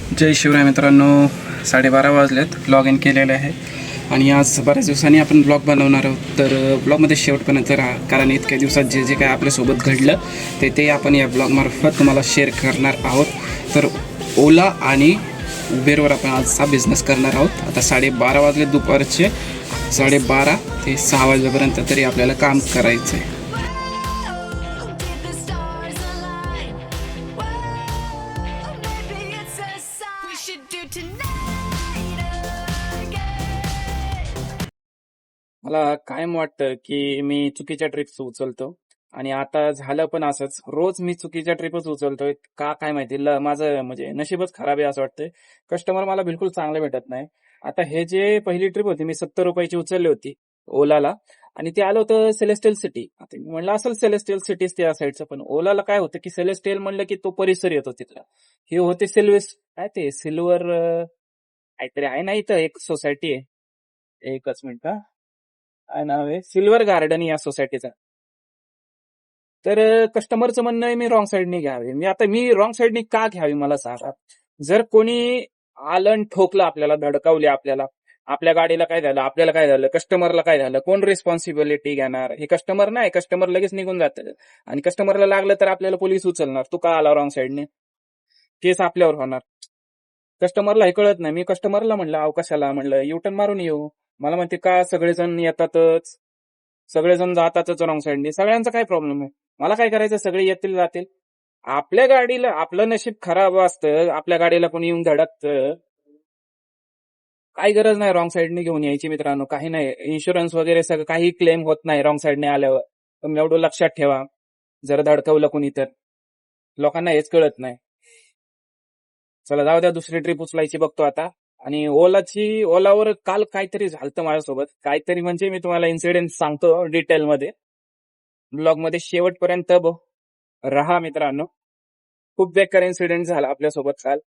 जय शिवराय मित्रांनो, 12:30 वाजलेत. Log in केलेलं आहे आणि आज बऱ्याच दिवसांनी आपण ब्लॉग बनवणार आहोत. तर ब्लॉगमध्ये शेवटपर्यंत राहा, कारण इतक्या दिवसात जे जे काय आपल्यासोबत घडलं ते आपण या ब्लॉगमार्फत तुम्हाला शेअर करणार आहोत. तर ओला आणि उबेरवर आपण आजचा बिझनेस करणार आहोत. आता 12:30 वाजले, दुपारचे 12:30 ते 6 वाजेपर्यंत तरी आपल्याला काम करायचं आहे. मला कायम वाटतं की मी चुकीच्या ट्रिप्स उचलतो आणि आता झालं पण असंच. रोज मी चुकीच्या ट्रिपच उचलतोय का काय माहिती. माझं म्हणजे नशीबच खराब आहे असं वाटतंय. कस्टमर मला बिलकुल चांगले भेटत नाही. आता हे जे पहिली ट्रिप होती, मी 70 रुपयाची उचलली होती ओलाला आणि ते आलं होतं सेलेस्टियल सिटी. आता मी म्हणलं असेल सेलेस्टियल सिटीज त्या साईडचं, पण ओलाला काय होतं की सेलेस्टियल म्हणलं की तो परिसर येतो तिथला. हे होते काय ते सिल्वर काहीतरी आहे ना, इथं एक सोसायटी आहे. एकच मिनिट, काय नाव आहे, सिल्वर गार्डन या सोसायटीचा. तर कस्टमरचं म्हणणं आहे मी रॉंग साईडने घ्यावी. मी रॉंग साईडने का घ्यावी मला सांगा. जर कोणी आलं आणि ठोकलं आपल्याला, धडकावले आपल्याला, आपल्या गाडीला काय झालं, आपल्याला काय झालं, कस्टमरला काय झालं, कोण रिस्पॉन्सिबिलिटी घेणार? हे कस्टमर नाही. कस्टमर लगेच निघून जातं आणि कस्टमरला लागलं तर आपल्याला पोलीस उचलणार. तू का आला रॉंग साईडने, केस आपल्यावर होणार. कस्टमरला हे कळत नाही. मी कस्टमरला म्हणलं अवकाशाला म्हणलं युटर्न मारून येऊ. मला म्हणते का सगळेजण येतातच, सगळेजण जातातच रॉंग साईडने. सगळ्यांचा काय प्रॉब्लेम आहे, मला काय करायचं, सगळे येतील जातील. आपल्या गाडीला आपलं नशीब खराब असतं, आपल्या गाडीला कोणी येऊन धडकतं, काही गरज नाही रॉंग साईडने घेऊन यायची मित्रांनो. काही नाही, इन्शुरन्स वगैरे सगळं काही क्लेम होत नाही रॉंग साईडने आल्यावर. तुम्ही एवढं लक्षात ठेवा. जर धडकवलं कोणी तर. लोकांना हेच कळत नाही. चला जाऊ द्या, दुसरी ट्रिप उचलायची बघतो आता. आणि ओलावर काल काहीतरी झालं माझ्यासोबत. काहीतरी म्हणजे मी तुम्हाला इन्सिडेंट सांगतो डिटेलमध्ये. ब्लॉग मध्ये शेवटपर्यंत राहा मित्रांनो. खूप बेकार इन्सिडेंट झाला आपल्यासोबत काल.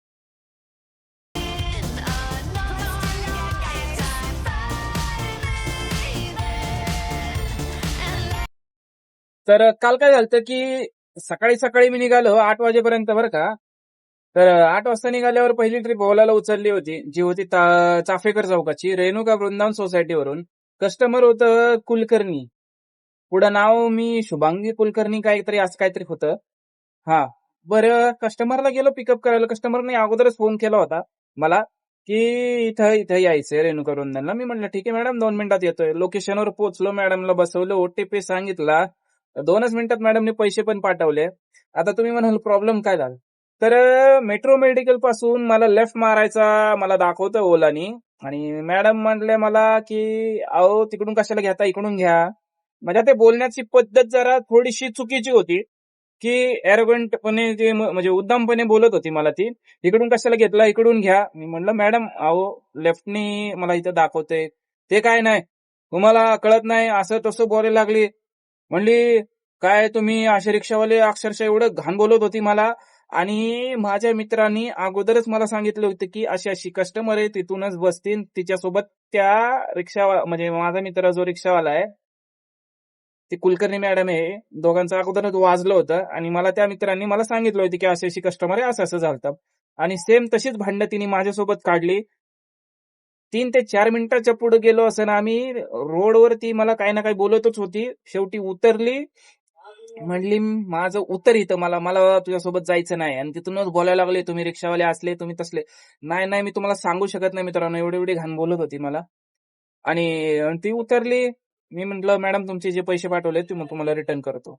तर काल काय झालं की सकाळी सकाळी मी निघालो 8 वाजेपर्यंत बरं का. तर 8 वाजता निघाल्यावर पहिली ट्रिप ओलाला उचलली होती, जी होती चाफेकर चौकाची, रेणुका वृंदावन सोसायटीवरून. कस्टमर होतं कुलकर्णी. पुढं नाव मी शुभांगी कुलकर्णी काहीतरी असं काहीतरी होतं. हा, बरं. कस्टमरला गेलो पिकअप करायला. कस्टमरने अगोदरच फोन केला होता मला की इथं इथं यायचंय रेणुका वृंदावनला. मी म्हणलं ठीक आहे मॅडम, 2 मिनिटात येतोय. लोकेशनवर पोहोचलो, मॅडमला बसवलं, ओटीपी सांगितला. 2च मिनिटात मॅडमने पैसे पण पाठवले. आता तुम्ही म्हणाल प्रॉब्लेम काय झाला. तर मेट्रो मेडिकल पासून मला लेफ्ट मारायचा मला दाखवतं ओलानी, आणि मॅडम म्हणले मला की अहो तिकडून कशाला घेता, इकडून घ्या. म्हणजे ते बोलण्याची पद्धत जरा थोडीशी चुकीची होती की एरोगंटपणे जे म्हणजे उद्दामपणे बोलत होती मला ती. इकडून कशाला घेतला, इकडून घ्या. मी म्हणलं मॅडम अहो लेफ्टनी मला इथं दाखवतंय. ते काय नाही, तुम्हाला कळत नाही, असं तसं बोलायला लागली. म्हणली काय तुम्ही असे रिक्षावाले, अक्षरशः एवढं घाण बोलत होती मला. आणि माझ्या मित्रांनी अगोदरच मला सांगितलं होतं की अशी अशी कस्टमर आहे, तिथूनच बसतील तिच्यासोबत. त्या रिक्षावाला म्हणजे माझा मित्र जो रिक्षावाला आहे, ती कुलकर्णी मॅडम आहे, दोघांचं अगोदरच वाजलं होतं. आणि मला त्या मित्रांनी मला सांगितलं होतं की अशी अशी कस्टमर आहे, असं असं झालं. आणि सेम तशीच भांडणं तिने माझ्यासोबत काढली. 3 ते 4 मिनिटाच्या पुढे गेलो असं ना आम्ही, रोडवरती मला काही ना काही बोलतच होती. शेवटी उतरली, म्हणली माझं उतर इथं, मला मला तुझ्यासोबत जायचं नाही. आणि तिथूनच बोलायला लागले, तुम्ही रिक्षावाले असले, तुम्ही तसले. नाही नाही, मी तुम्हाला सांगू शकत नाही मित्रांनो, एवढी एवढी घाण बोलत होती मला. आणि ती उतरली. मी म्हंटल मॅडम तुमचे जे पैसे पाठवले ते मग तुम्हाला रिटर्न करतो.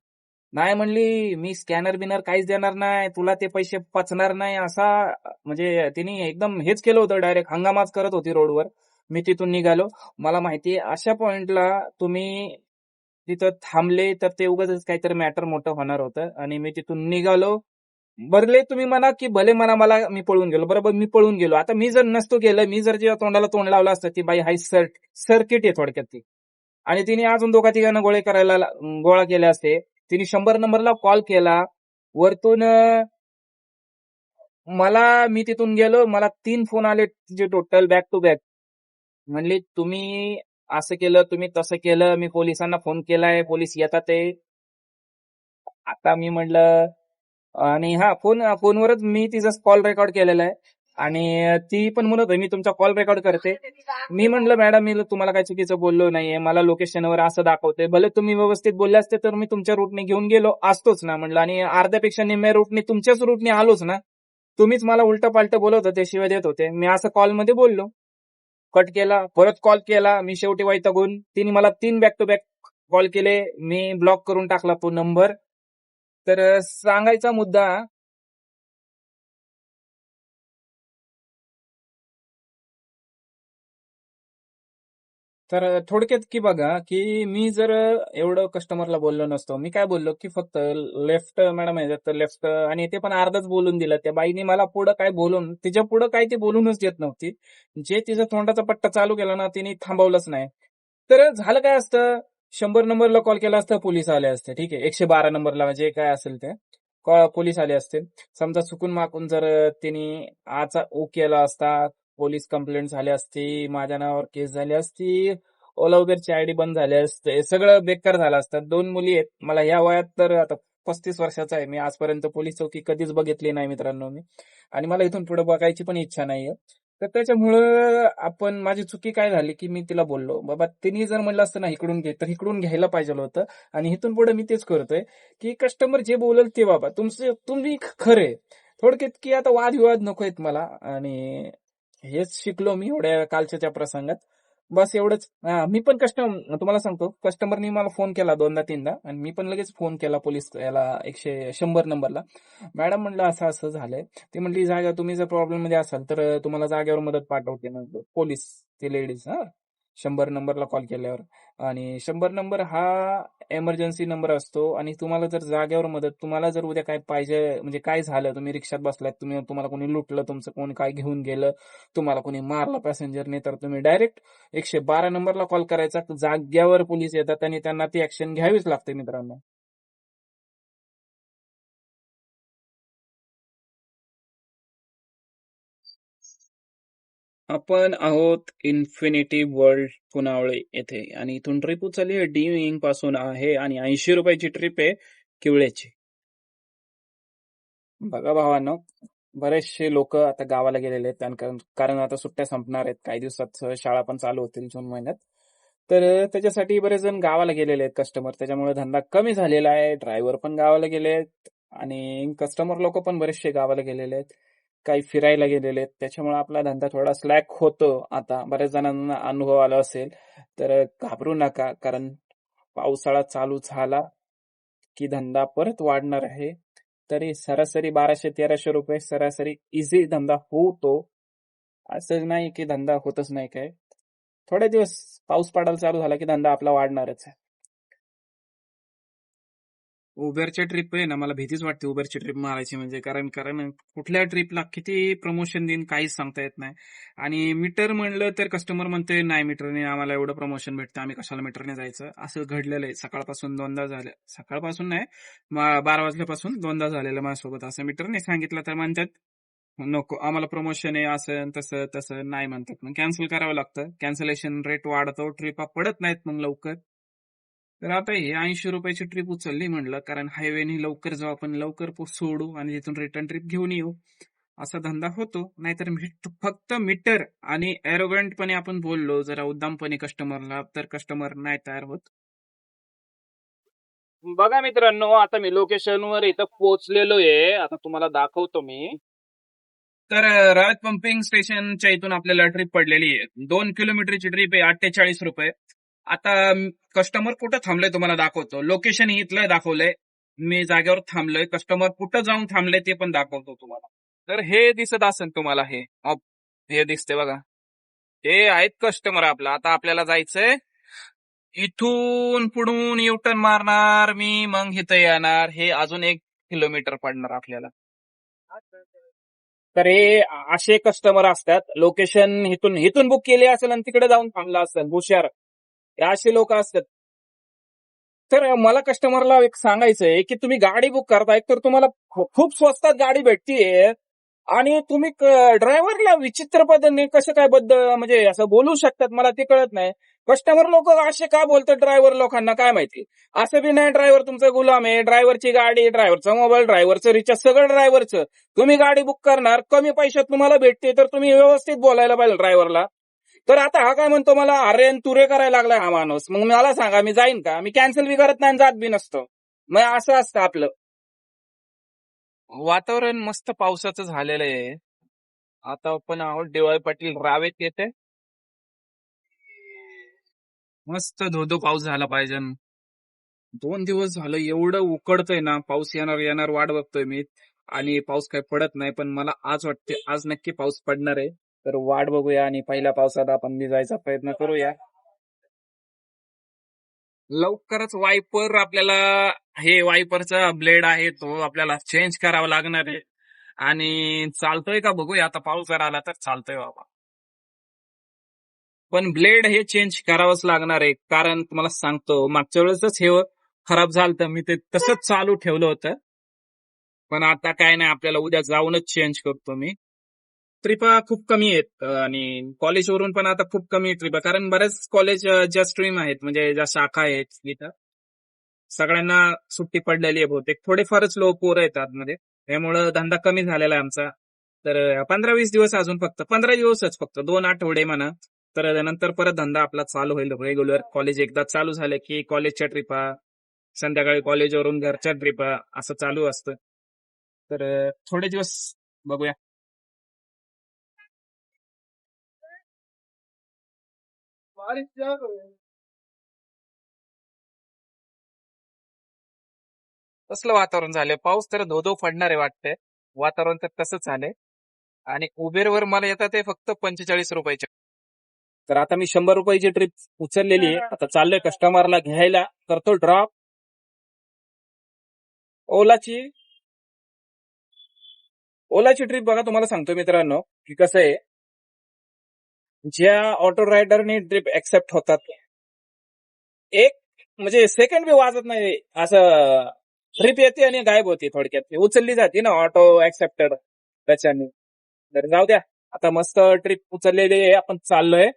नाही म्हणली, मी स्कॅनर बिनर काहीच देणार नाही, तुला ते पैसे पचणार नाही. असा म्हणजे तिने एकदम हेच केलं होतं, डायरेक्ट हंगामाच करत होती रोडवर. मी तिथून निघालो. मला माहितीये अशा पॉइंटला तुम्ही तिथं थांबले तर ते उगाच काहीतरी मॅटर मोठं होणार होतं. आणि मी तिथून निघालो. भरले तुम्ही म्हणा की भले म्हणा, मला मी पळून गेलो. बरोबर, मी पळून गेलो. आता मी जर नसतो गेलं, मी जर जेव्हा तोंडाला तोंड लावलं असतं, ती बाई हाय सर्किट आहे थोडक्यात ती. आणि तिने अजून दोघा तिघांना गोळा केले असते. तिने 100 नंबरला कॉल केला वरतून. मी तिथून गेलो, मला 3 फोन आले तिचे टोटल बॅक टू बॅक. म्हणली तुम्ही असं केलं, तुम्ही तसं केलं, मी पोलिसांना फोन केलाय, पोलीस येतात ते. आता मी म्हटलं, आणि फोनवरच मी तिचा कॉल रेकॉर्ड केलेला आहे. आणि ती पण म्हणत होती, मी तुमचा कॉल रेकॉर्ड करते. मी म्हणलं मॅडम, मी तुम्हाला काही चुकीचं बोललो नाहीये, मला लोकेशनवर असं दाखवते, भले तुम्ही व्यवस्थित बोलले असते तर मी तुमच्या रूटने घेऊन गेलो असतोच ना म्हणलं, आणि अर्ध्यापेक्षा निम्म्या रूटने तुमच्याच रूटने आलोच ना. तुम्हीच मला उलट पालट बोलत होते, शिवाय देत होते. मी असं कॉलमध्ये बोललो. कट केला, परत कॉल केला. मी शेवटी वैतागून, तिने मला 3 बॅक टू बॅक कॉल केले. मी ब्लॉक करून टाकला तो नंबर. तर सांगायचा मुद्दा, तर थोडक्यात की बघा, की मी जर एवढं कस्टमरला बोललो नसतो, मी काय बोललो, की फक्त लेफ्ट मॅडम आहे तर लेफ्ट, आणि ते पण अर्धच बोलून दिलं. त्या बाईने मला पुढं काय बोलून, तिच्या पुढं काय ते बोलूनच देत नव्हती. जे तिचा तोंडाचा पट्टा चालू केला ना, तिने थांबवलंच नाही. तर झालं काय असतं, 100 नंबरला कॉल केला असता, पोलीस आले असते. ठीक आहे, 112 नंबरला जे काय असेल ते पोलीस आले असते. समजा चुकून माकून जर तिने आचा ओ केला असता, पोलीस कंप्लेंट झाली असती, माझ्या नावावर केस झाली असती, ओला उबेरची आयडी बंद झाली असते, सगळं बेकार झालं असतं. 2 मुली आहेत मला या वयात, तर आता 35 वर्षाचा आहे मी. आजपर्यंत पोलीस चौकी कधीच बघितली नाही मित्रांनो मी, आणि मला इथून पुढे बघायची पण इच्छा नाहीये. तर त्याच्यामुळं माझी चुकी काय झाली, की मी तिला बोललो, बाबा तिने जर म्हणलं असतं ना इकडून घे, तर इकडून घ्यायला पाहिजे होतं. आणि इथून पुढे मी तेच करतोय, की कस्टमर जे बोलेल ते बाबा तुम्ही खरे. थोडक्यात की आता वादविवाद नको आहेत मला, आणि हेच शिकलो मी एवढ्या कालच्या त्या प्रसंगात. बस एवढंच. मी पण तुम्हाला सांगतो, कस्टमरनी मला फोन केला 2दा-3दा, आणि मी पण लगेच फोन केला पोलीस याला, 100 नंबरला. मॅडम म्हणलं असं असं झालंय. ती म्हणली, तुम्ही जर प्रॉब्लेम मध्ये असाल तर तुम्हाला जागेवर मदत पाठवते म्हणतो पोलीस, ती लेडीज. 100 नंबरला कॉल केल्यावर. आणि 100 नंबर हा एमर्जन्सी नंबर असतो, आणि तुम्हाला जर जागेवर मदत, तुम्हाला जर उद्या काय पाहिजे, म्हणजे काय झालं, तुम्ही रिक्षात बसलात, तुम्हाला कोणी लुटलं, तुमचं कोणी काय घेऊन गेलं, तुम्हाला कोणी मारलं पॅसेंजरने, तर तुम्ही डायरेक्ट 112 नंबरला कॉल करायचा. जाग्यावर पोलीस येतात आणि त्यांना ती ऍक्शन घ्यावीच लागते मित्रांनो. आपण आहोत इन्फिनिटी वर्ल्ड पुनावळे येथे, आणि इथून ट्रिप उचलली आहे डी विंग पासून आहे, आणि 80 रुपयाची ट्रिप आहे किवळ्याची. बघा भावांनो, बरेचसे लोक आता गावाला गेलेले आहेत, कारण आता सुट्ट्या संपणार आहेत काही दिवसात, शाळा पण चालू होतील जून महिन्यात. तर त्याच्यासाठी बरेच जण गावाला गेलेले आहेत कस्टमर, त्याच्यामुळे धंदा कमी झालेला आहे. ड्रायव्हर पण गावाला गेले आहेत, आणि कस्टमर लोक पण बरेचसे गावाला गेलेले आहेत, काही फिरायला गेलेले आहेत. त्याच्यामुळे आपला धंदा थोडा स्लॅक होतो. आता बऱ्याच जणांना अनुभव आला असेल, तर घाबरू नका, कारण पावसाळा चालू झाला की धंदा परत वाढणार आहे. तरी सरासरी 1200-1300 रुपये सरासरी इझी धंदा होतो. असं नाही की धंदा होतच नाही काय. थोडे दिवस पाऊस पडायला चालू झाला की धंदा आपला वाढणारच आहे. उबेरच्या ट्रिप आहे ना, मला भीतीच वाटते उबेरची ट्रिप मारायची म्हणजे, कारण कारण कुठल्या ट्रिपला किती प्रमोशन देईन काहीच सांगता येत नाही. आणि मीटर म्हणलं तर कस्टमर म्हणते, नाही मीटरने आम्हाला एवढं प्रमोशन भेटतं, आम्ही कशाला मीटरने जायचं. असं घडलेलं आहे. सकाळपासून 2दा झालं, सकाळपासून नाही, 12 वाजल्यापासून 2दा झालेलं माझ्यासोबत. असं मीटरने सांगितलं तर म्हणतात नको आम्हाला प्रमोशन आहे, असं तसं तसं नाही म्हणतात. मग कॅन्सल करावं लागतं, कॅन्सलेशन रेट वाढतो, ट्रिपा पडत नाहीत मग लवकर. तर आता हे 80 रुपयाची ट्रिप उचलली म्हणलं, कारण हायवेने लवकर जाऊ आपण, लवकर सोडू आणि तिथून रिटर्न ट्रिप घेऊन येऊ, असा धंदा होतो. नाहीतर फक्त मीटर आणि एरोगंटपणे आपण बोललो जरा उद्दामपणे कस्टमरला, तर कस्टमर नाही तयार होत. बघा मित्रांनो, आता मी लोकेशनवर इथं पोहोचलेलो आहे, आता तुम्हाला दाखवतो मी. तर रयत पंपिंग स्टेशनच्या इथून आपल्याला ट्रिप पडलेली आहे, 2 किलोमीटरची ट्रिप आहे, 48 रुपये. आता कस्टमर कुठं थांबलंय तुम्हाला दाखवतो, लोकेशन इथलं दाखवलंय, मी जागेवर थांबलोय, कस्टमर कुठं जाऊन थांबलंय ते पण दाखवतो तुम्हाला. तर हे दिसत असेल तुम्हाला, हे दिसते बघा, हे आहेत कस्टमर. आता आपल्याला जायचंय इथून पुढून युटर्न मारणार मी, मग इथं येणार, हे अजून 1 किलोमीटर पडणार आपल्याला. तर हे असे कस्टमर असतात, लोकेशन इथून इथून बुक केले असेल आणि तिकडे जाऊन थांबला असेल हुशार, हे असे लोक असतात. तर मला कस्टमरला एक सांगायचंय, की तुम्ही गाडी बुक करताय तर तुम्हाला खूप स्वस्तात गाडी भेटतीये, आणि तुम्ही ड्रायव्हरला विचित्र पद्धतीने कसं काय बद्दल म्हणजे असं बोलू शकतात मला ते कळत नाही. कस्टमर लोक असे का बोलतात ड्रायव्हर लोकांना काय माहिती. असं बी नाही ड्रायव्हर तुमचा गुलाम आहे. ड्रायव्हरची गाडी, ड्रायव्हरचा मोबाईल, ड्रायव्हरचं रिचार्ज सगळं ड्रायव्हरचं. तुम्ही गाडी बुक करणार, कमी पैशात तुम्हाला भेटते तर तुम्ही व्यवस्थित बोलायला पाहिजे ड्रायव्हरला. तर आता हा काय म्हणतो मला अरे न तुरे करायला लागलाय हा माणूस. मग मला सांगा मी जाईन का? मी कॅन्सल बी करत नाही आणि जात बी नसतो. मग असं असतं आपलं. वातावरण मस्त पावसाचं झालेलं आहे. आता आपण आहोत डी.वाय. पाटील रावेत येथे. मस्त धोधो पाऊस झाला पाहिजे. 2 दिवस झालं एवढं उकडतंय ना, पाऊस येणार येणार वाट बघतोय मी. आणि पाऊस काही पडत नाही, पण मला आज वाटते आज नक्की पाऊस पडणार आहे. तर वाट बघूया आणि पहिल्या पावसात आपण भिजायचा प्रयत्न करूया. लवकरच वायपर आपल्याला, हे वायपरचा ब्लेड आहे तो आपल्याला चेंज करावा लागणार आहे. आणि चालतोय का बघूया, आता पाऊस जर आला तर चालतोय बाबा. पण ब्लेड हे चेंज करावंच लागणार आहे, कारण तुम्हाला सांगतो मागच्या वेळेसच हे खराब झालं तर मी ते तसंच चालू ठेवलं होतं. पण आता काय नाही, आपल्याला उद्या जाऊनच चेंज करतो मी. ट्रिपा खूप कमी आहेत आणि कॉलेजवरून पण आता खूप कमी ट्रिपा, कारण बऱ्याच कॉलेज ज्या स्ट्रीम आहेत म्हणजे ज्या शाखा आहेत इथं सगळ्यांना सुट्टी पडलेली आहे बहुतेक. थोडेफारच लोक पोरं आहेत आतमध्ये, त्यामुळं धंदा कमी झालेला आहे आमचा. तर 15-20 दिवस अजून, फक्त 15 दिवसच, फक्त 2 आठवडे म्हणा. तर नंतर परत धंदा आपला चालू होईल रेग्युलर. कॉलेज एकदा चालू झालं की कॉलेजच्या ट्रिपा, संध्याकाळी कॉलेजवरून घरच्या ट्रिपा असं चालू असतं. तर थोडे दिवस बघूया. कसलं वातावरण झालंय, पाऊस तर धो धो पडणार आहे वाटतंय. वातावरण तर तसंच झालंय. आणि उबेरवर मला येतात ते फक्त 45 रुपयाचे. तर आता मी 100 रुपयाची ट्रिप उचललेली आहे. आता चाललोय कस्टमरला घ्यायला, करतो ड्रॉप. ओलाची ओलाची ट्रिप बघा, तुम्हाला सांगतो मित्रांनो की कसं आहे, ज्या ऑटो रायडरने ट्रिप एक्सेप्ट होतात, एक म्हणजे सेकंड बी वाजत नाही असं, ट्रिप येते आणि गायब होते, थोडक्यात उचलली जाते ना ऑटो ऍक्सेप्टेड त्याच्याने. तर जाऊ द्या, आता मस्त ट्रिप उचललेली आहे, आपण चाललोय.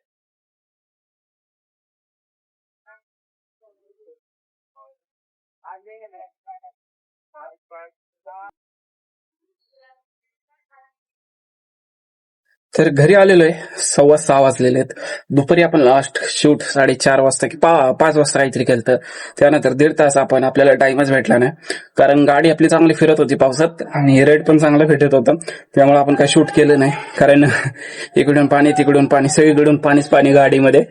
तर घरी आलेलो आहे, 6:15 वाजलेले आहेत. दुपारी आपण लास्ट शूट 4:30 वाजता की 5 वाजता काहीतरी केलं. तर त्यानंतर 1.5 तास आपण आपल्याला टाइमच भेटला नाही, कारण गाडी आपली चांगली फिरत होती पावसात आणि रेड पण चांगला भेटत होता. त्यामुळे आपण काही शूट केलं नाही, कारण इकडून पाणी तिकडून पाणी, सगळीकडून पाणीच पाणी गाडीमध्ये.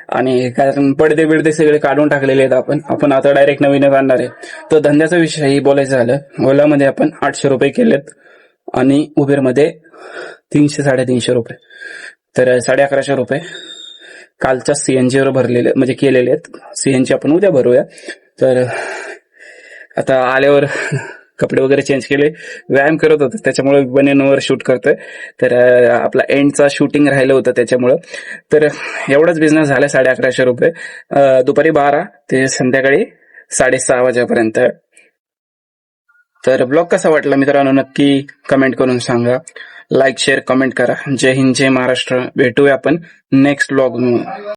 आणि कारण पडदे बिडदे सगळे काढून टाकलेले आहेत आपण आपण आता डायरेक्ट नवीनच आणणार आहे. तर धंद्याचा विषयही बोलायचं झालं, ओलामध्ये आपण 800 रुपये केलेत आणि उबेरमध्ये 300-350 रुपये. तर 1150 रुपये कालच्या सीएनजी वर भरलेले म्हणजे केलेले आहेत. सीएनजी आपण उद्या भरूया. तर आता आल्यावर कपडे वगैरे चेंज केले, व्यायाम करत होतो त्याच्यामुळे बनेनवर शूट करतोय. तर आपला एंडचा शूटिंग राहिलं होतं त्याच्यामुळं. तर एवढाच बिझनेस झाला, 1150 रुपये दुपारी 12 ते संध्याकाळी 6:30 वाजेपर्यंत. तर ब्लॉग कसा वाटला मित्रांनो, नक्की कमेंट करून सांगा. लाईक शेअर कमेंट करा. जय हिंद, जय महाराष्ट्र. भेटूया आपण नेक्स्ट ब्लॉग.